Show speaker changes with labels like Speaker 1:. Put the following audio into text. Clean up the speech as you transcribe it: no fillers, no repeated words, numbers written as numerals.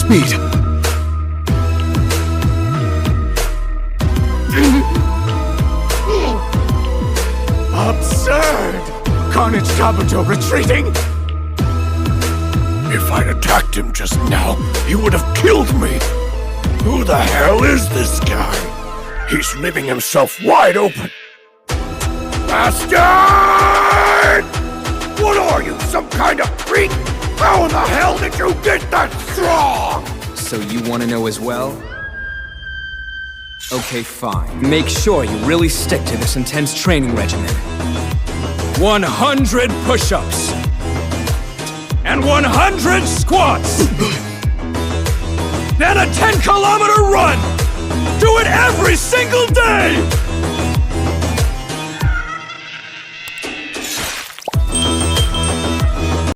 Speaker 1: speed.
Speaker 2: Absurd! Carnage Kabuto retreating? If I'd attacked him just now, he would have killed me. Who the hell is this guy? He's leaving himself wide open. Bastard! What are you, some kind of freak? How in the hell did you get that strong?
Speaker 3: So you want to know as well? Okay, fine. Make sure you really stick to this intense training regimen. 100 push-ups. And 100 squats. Then a 10-kilometer run. Do it every single day!